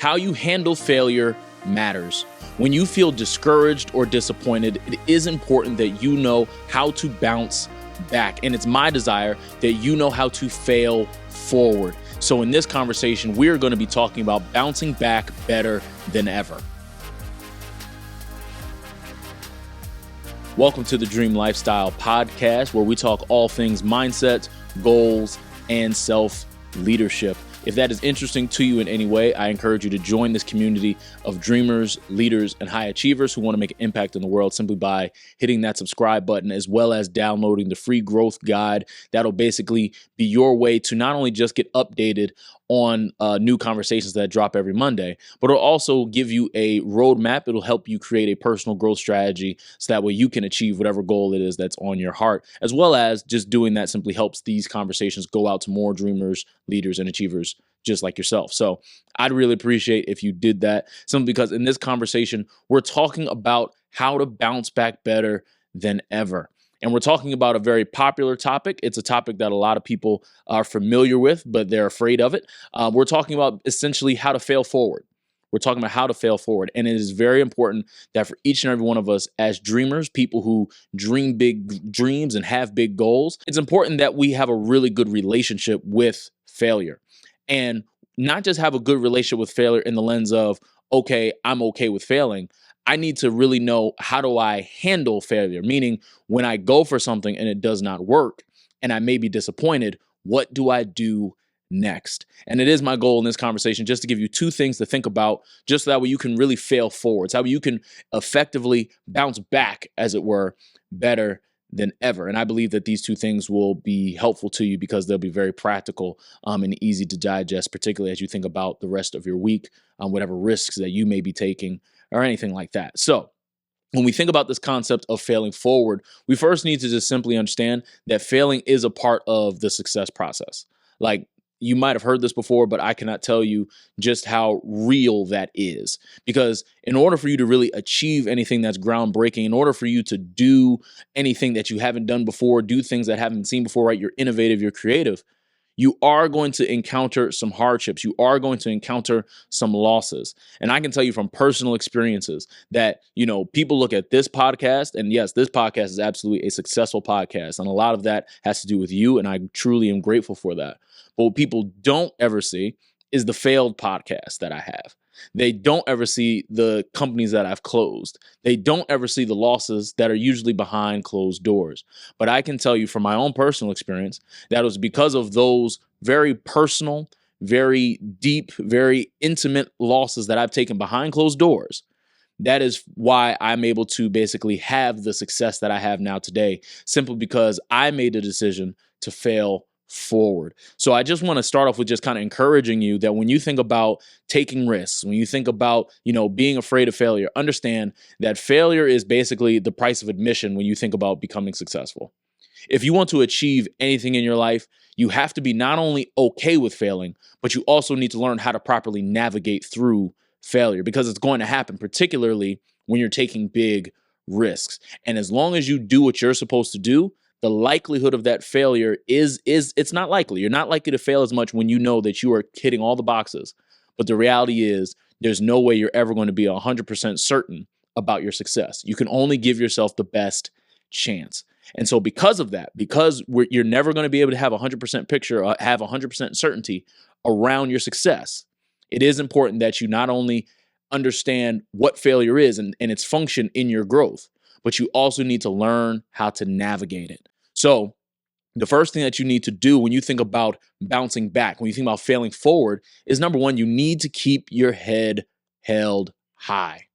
How you handle failure matters. When you feel discouraged or disappointed, it is important that you know how to bounce back. And it's my desire that you know how to fail forward. So in this conversation, we're going to be talking about bouncing back better than ever. Welcome to the Dream Lifestyle Podcast, where we talk all things mindset, goals, and self-leadership. If that is interesting to you in any way, I encourage you to join this community of dreamers, leaders, and high achievers who want to make an impact in the world simply by hitting that subscribe button, as well as downloading the free growth guide. That'll basically be your way to not only just get updated on new conversations that drop every Monday, but it'll also give you a roadmap. It'll help you create a personal growth strategy so that way you can achieve whatever goal it is that's on your heart, as well as just doing that simply helps these conversations go out to more dreamers, leaders, and achievers just like yourself. So I'd really appreciate if you did that, simply because in this conversation, we're talking about how to bounce back better than ever. And we're talking about a very popular topic. It's a topic that a lot of people are familiar with, but they're afraid of it. We're talking about essentially how to fail forward. We're talking about how to fail forward. And it is very important that for each and every one of us as dreamers, people who dream big dreams and have big goals, it's important that we have a really good relationship with failure. And not just have a good relationship with failure in the lens of, okay, I'm okay with failing. I need to really know, how do I handle failure? Meaning, when I go for something and it does not work and I may be disappointed, what do I do next? And it is my goal in this conversation just to give you two things to think about, just so that way you can really fail forward. So that way you can effectively bounce back, as it were, better than ever. And I believe that these two things will be helpful to you because they'll be very practical and easy to digest, particularly as you think about the rest of your week, whatever risks that you may be taking or anything like that. So when we think about this concept of failing forward, we first need to just simply understand that failing is a part of the success process. Like, you might have heard this before, but I cannot tell you just how real that is. Because in order for you to really achieve anything that's groundbreaking, in order for you to do anything that you haven't done before, do things that haven't been seen before, right? You're innovative, you're creative. You are going to encounter some hardships. You are going to encounter some losses. And I can tell you from personal experiences that, people look at this podcast, and yes, this podcast is absolutely a successful podcast. And a lot of that has to do with you. And I truly am grateful for that. But what people don't ever see is the failed podcast that I have. They don't ever see the companies that I've closed. They don't ever see the losses that are usually behind closed doors. But I can tell you from my own personal experience that it was because of those very personal, very deep, very intimate losses that I've taken behind closed doors. That is why I'm able to basically have the success that I have now today, simply because I made a decision to fail forward. So I just want to start off with just kind of encouraging you that when you think about taking risks, when you think about, being afraid of failure, understand that failure is basically the price of admission when you think about becoming successful. If you want to achieve anything in your life, you have to be not only okay with failing, but you also need to learn how to properly navigate through failure, because it's going to happen, particularly when you're taking big risks. And as long as you do what you're supposed to do, the likelihood of that failure is it's not likely. You're not likely to fail as much when you know that you are hitting all the boxes. But the reality is there's no way you're ever going to be 100% certain about your success. You can only give yourself the best chance. And so because of that, you're never going to be able to have 100% picture, have 100% certainty around your success, it is important that you not only understand what failure is and its function in your growth, but you also need to learn how to navigate it. So the first thing that you need to do when you think about bouncing back, when you think about failing forward, is number one, you need to keep your head held high.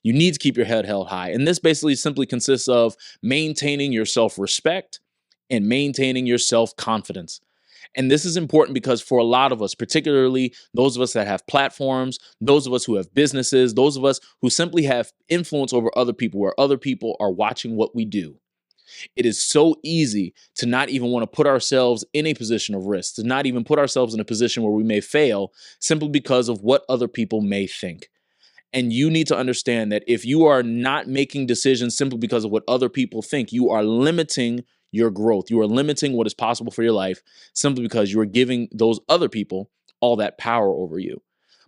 You need to keep your head held high. And this basically simply consists of maintaining your self-respect and maintaining your self-confidence. And this is important because for a lot of us, particularly those of us that have platforms, those of us who have businesses, those of us who simply have influence over other people, where other people are watching what we do, it is so easy to not even want to put ourselves in a position of risk, to not even put ourselves in a position where we may fail simply because of what other people may think. And you need to understand that if you are not making decisions simply because of what other people think, you are limiting your growth. You are limiting what is possible for your life simply because you are giving those other people all that power over you.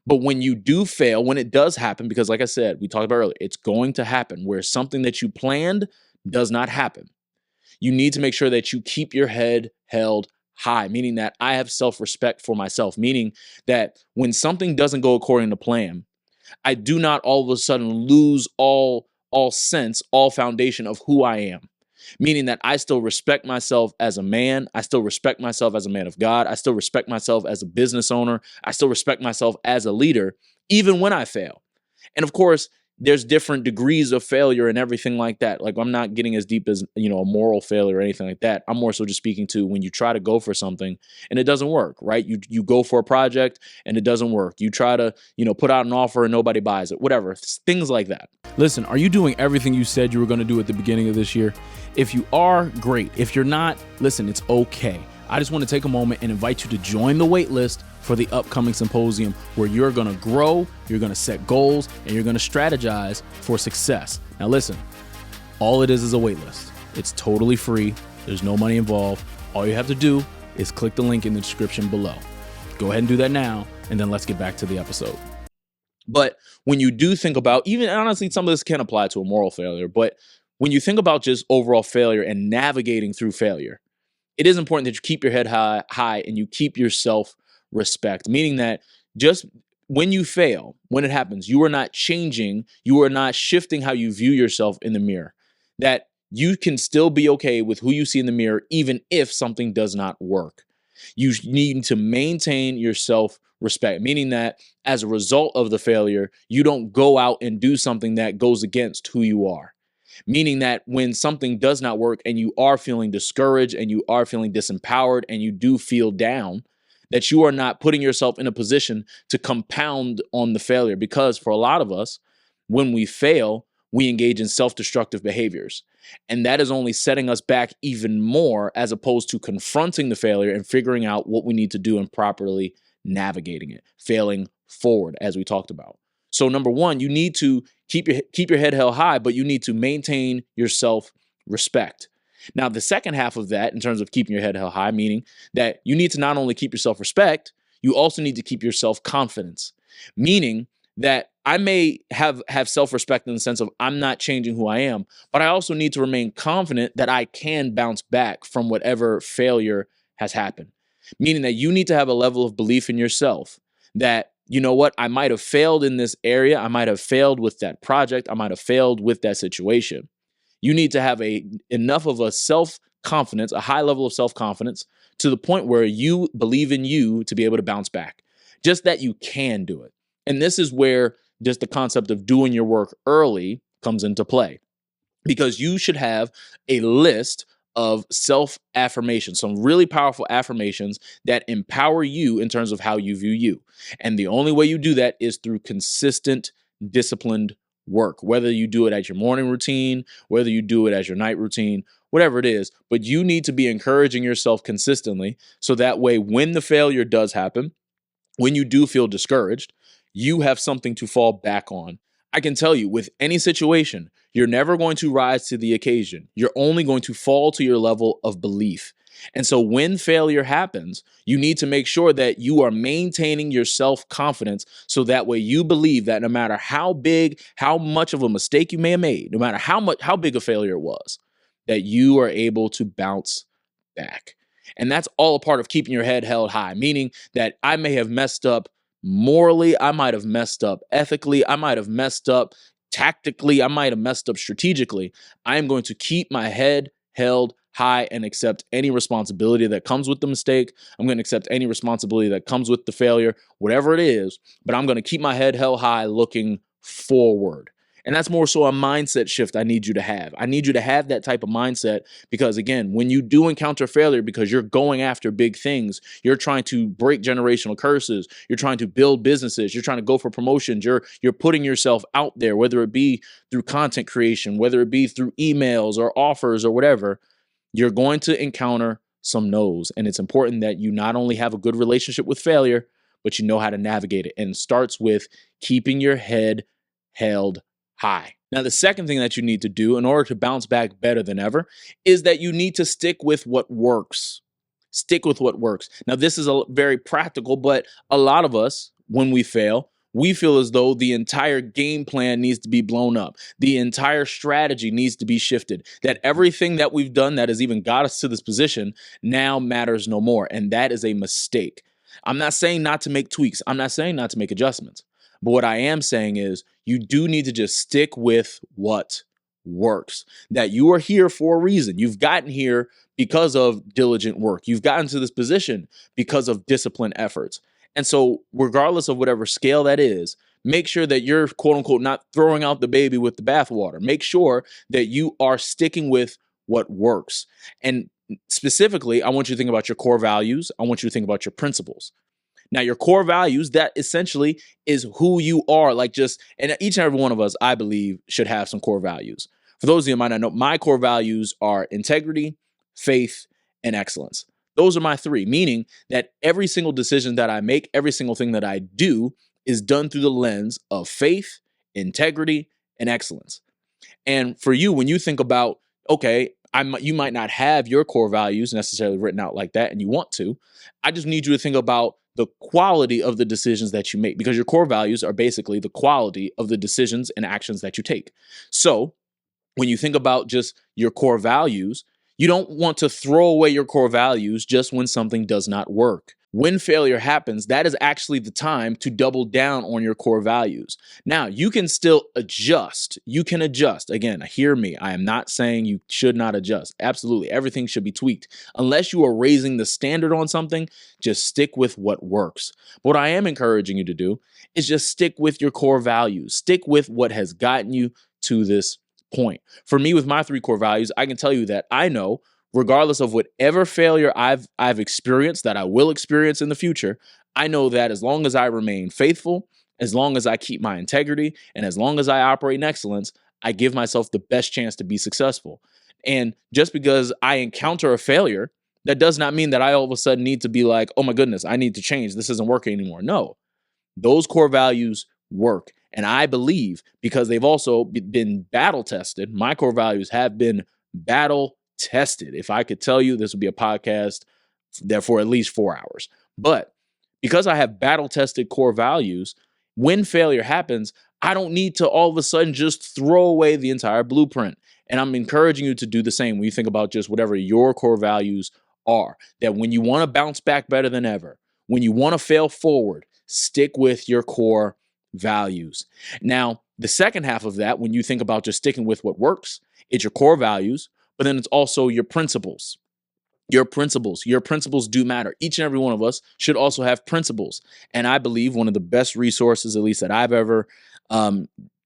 But when you do fail, when it does happen, because like I said, we talked about earlier, it's going to happen where something that you planned does not happen. You need to make sure that you keep your head held high, meaning that I have self-respect for myself, meaning that when something doesn't go according to plan, I do not all of a sudden lose all sense, all foundation of who I am. Meaning that I still respect myself as a man. I still respect myself as a man of God. I still respect myself as a business owner. I still respect myself as a leader, even when I fail. And of course, there's different degrees of failure and everything like that. Like, I'm not getting as deep as, a moral failure or anything like that. I'm more so just speaking to when you try to go for something and it doesn't work, right? You go for a project and it doesn't work. You try to, put out an offer and nobody buys it, whatever, things like that. Listen, are you doing everything you said you were going to do at the beginning of this year? If you are, great. If you're not, listen, it's okay. I just want to take a moment and invite you to join the wait list for the upcoming symposium where you're going to grow, you're going to set goals, and you're going to strategize for success. Now listen, all it is a wait list. It's totally free. There's no money involved. All you have to do is click the link in the description below. Go ahead and do that now, and then let's get back to the episode. But when you do think about, even honestly, some of this can apply to a moral failure, but when you think about just overall failure and navigating through failure, it is important that you keep your head high and you keep your self-respect, meaning that just when you fail, when it happens, you are not changing, you are not shifting how you view yourself in the mirror, that you can still be okay with who you see in the mirror, even if something does not work. You need to maintain your self-respect, meaning that as a result of the failure, you don't go out and do something that goes against who you are. Meaning that when something does not work and you are feeling discouraged and you are feeling disempowered and you do feel down, that you are not putting yourself in a position to compound on the failure. Because for a lot of us, when we fail, we engage in self-destructive behaviors. And that is only setting us back even more as opposed to confronting the failure and figuring out what we need to do and properly navigating it, failing forward, as we talked about. So number one, you need to keep your head held high, but you need to maintain your self-respect. Now, the second half of that, in terms of keeping your head held high, meaning that you need to not only keep your self-respect, you also need to keep your self-confidence. Meaning that I may have self-respect in the sense of I'm not changing who I am, but I also need to remain confident that I can bounce back from whatever failure has happened. Meaning that you need to have a level of belief in yourself that, you know what, I might have failed in this area. I might have failed with that project. I might have failed with that situation. You need to have enough of a self-confidence, a high level of self-confidence to the point where you believe in you to be able to bounce back. Just that you can do it. And this is where just the concept of doing your work early comes into play. Because you should have a list of self-affirmations, some really powerful affirmations that empower you in terms of how you view you. And the only way you do that is through consistent, disciplined work, whether you do it at your morning routine, whether you do it as your night routine, whatever it is. But you need to be encouraging yourself consistently so that way when the failure does happen, when you do feel discouraged, you have something to fall back on. I can tell you with any situation, you're never going to rise to the occasion. You're only going to fall to your level of belief. And so when failure happens, you need to make sure that you are maintaining your self-confidence so that way you believe that no matter how big, how much of a mistake you may have made, no matter how big a failure it was, that you are able to bounce back. And that's all a part of keeping your head held high, meaning that I may have messed up morally, I might have messed up ethically, I might have messed up tactically, I might have messed up strategically. I am going to keep my head held high and accept any responsibility that comes with the mistake. I'm going to accept any responsibility that comes with the failure, whatever it is, but I'm going to keep my head held high looking forward. And that's more so a mindset shift I need you to have. I need you to have that type of mindset because, again, when you do encounter failure because you're going after big things, you're trying to break generational curses, you're trying to build businesses, you're trying to go for promotions, you're putting yourself out there, whether it be through content creation, whether it be through emails or offers or whatever, you're going to encounter some no's. And it's important that you not only have a good relationship with failure, but you know how to navigate it. And it starts with keeping your head held high. Now, the second thing that you need to do in order to bounce back better than ever is that you need to stick with what works. Stick with what works. Now, this is very practical, but a lot of us, when we fail, we feel as though the entire game plan needs to be blown up. The entire strategy needs to be shifted. That everything that we've done that has even got us to this position now matters no more. And that is a mistake. I'm not saying not to make tweaks. I'm not saying not to make adjustments. But what I am saying is you do need to just stick with what works. That you are here for a reason. You've gotten here because of diligent work. You've gotten to this position because of disciplined efforts. And so, regardless of whatever scale that is, make sure that you're, quote unquote, not throwing out the baby with the bathwater. Make sure that you are sticking with what works. And specifically, I want you to think about your core values. I want you to think about your principles. Now, your core values, that essentially is who you are. And each and every one of us, I believe, should have some core values. For those of you who might not know, my core values are integrity, faith, and excellence. Those are my three, meaning that every single decision that I make, every single thing that I do is done through the lens of faith, integrity, and excellence. And for you, when you think about, okay, you might not have your core values necessarily written out like that, and you want to, I just need you to think about the quality of the decisions that you make, because your core values are basically the quality of the decisions and actions that you take. So when you think about just your core values, you don't want to throw away your core values just when something does not work. When failure happens, that is actually the time to double down on your core values. Now, you can still adjust. You can adjust. Again, hear me. I am not saying you should not adjust. Absolutely. Everything should be tweaked. Unless you are raising the standard on something, just stick with what works. But what I am encouraging you to do is just stick with your core values. Stick with what has gotten you to this point. For me, with my three core values, I can tell you that I know, regardless of whatever failure I've experienced, that I will experience in the future, I know that as long as I remain faithful, as long as I keep my integrity, and as long as I operate in excellence, I give myself the best chance to be successful. And just because I encounter a failure, that does not mean that I all of a sudden need to be like, oh my goodness, I need to change. This isn't working anymore. No, those core values work. And I believe, because they've also been battle tested, my core values have been battle tested. If I could tell you, this would be a podcast there for at least 4 hours. But because I have battle tested core values, when failure happens, I don't need to all of a sudden just throw away the entire blueprint. And I'm encouraging you to do the same when you think about just whatever your core values are. That when you want to bounce back better than ever, when you want to fail forward, stick with your core values. Now, the second half of that, when you think about just sticking with what works, it's your core values, but then it's also your principles. Your principles do matter. Each and every one of us should also have principles. And I believe one of the best resources, at least that I've ever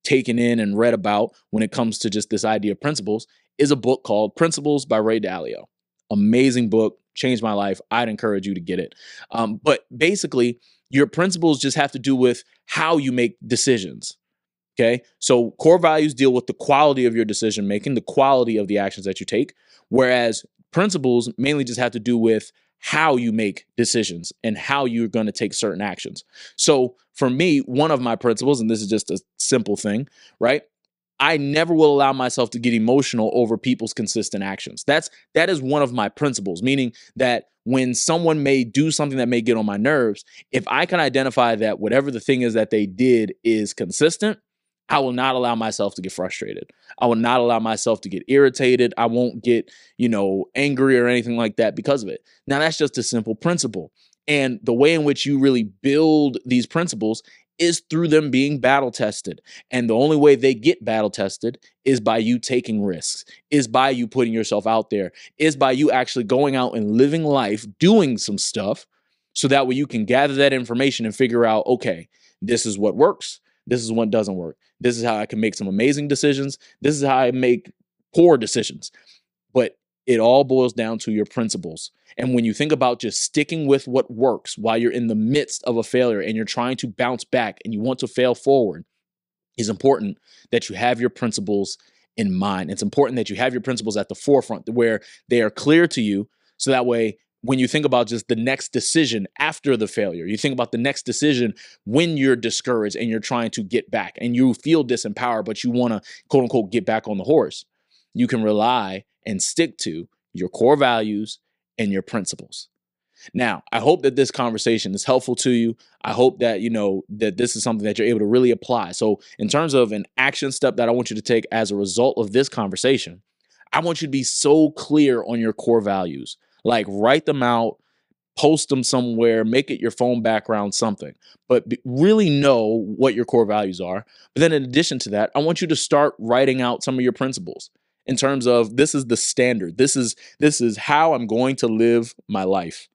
taken in and read about when it comes to just this idea of principles, is a book called Principles by Ray Dalio. Amazing book, changed my life. I'd encourage you to get it. But basically, your principles just have to do with how you make decisions. Okay. So core values deal with the quality of your decision making, the quality of the actions that you take, whereas principles mainly just have to do with how you make decisions and how you're going to take certain actions. So for me, one of my principles, and this is just a simple thing, right? I never will allow myself to get emotional over people's consistent actions. That is one of my principles, meaning that when someone may do something that may get on my nerves, if I can identify that whatever the thing is that they did is consistent, I will not allow myself to get frustrated. I will not allow myself to get irritated. I won't get, angry or anything like that because of it. Now, that's just a simple principle. And the way in which you really build these principles is through them being battle tested. And the only way they get battle tested is by you taking risks, is by you putting yourself out there, is by you actually going out and living life, doing some stuff, so that way you can gather that information and figure out, okay, this is what works. This is what doesn't work. This is how I can make some amazing decisions. This is how I make poor decisions. But it all boils down to your principles. And when you think about just sticking with what works while you're in the midst of a failure and you're trying to bounce back and you want to fail forward, it's important that you have your principles in mind. It's important that you have your principles at the forefront where they are clear to you. So that way, when you think about just the next decision after the failure, you think about the next decision when you're discouraged and you're trying to get back and you feel disempowered, but you want to, quote unquote, get back on the horse, you can rely and stick to your core values and your principles. Now, I hope that this conversation is helpful to you. I hope that that this is something that you're able to really apply. So, in terms of an action step that I want you to take as a result of this conversation, I want you to be so clear on your core values. Like, write them out, post them somewhere, make it your phone background, something. But really know what your core values are. But then in addition to that, I want you to start writing out some of your principles in terms of, this is the standard. This is how I'm going to live my life.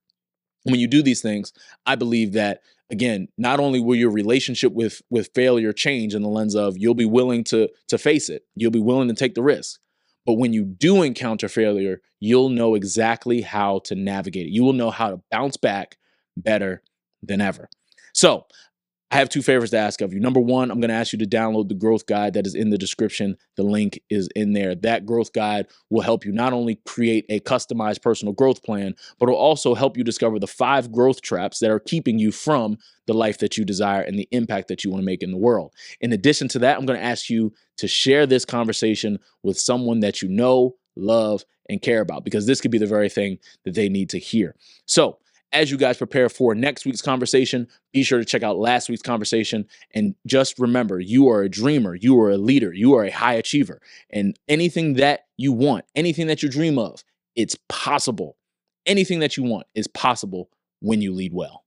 When you do these things, I believe that, again, not only will your relationship with failure change in the lens of, you'll be willing to face it, you'll be willing to take the risk, but when you do encounter failure, you'll know exactly how to navigate it. You will know how to bounce back better than ever. So I have two favors to ask of you. Number one, I'm going to ask you to download the growth guide that is in the description. The link is in there. That growth guide will help you not only create a customized personal growth plan, but will also help you discover the 5 growth traps that are keeping you from the life that you desire and the impact that you want to make in the world. In addition to that, I'm going to ask you to share this conversation with someone that you know, love, and care about, because this could be the very thing that they need to hear. So, as you guys prepare for next week's conversation, be sure to check out last week's conversation. And just remember, you are a dreamer, you are a leader, you are a high achiever. And anything that you want, anything that you dream of, it's possible. Anything that you want is possible when you lead well.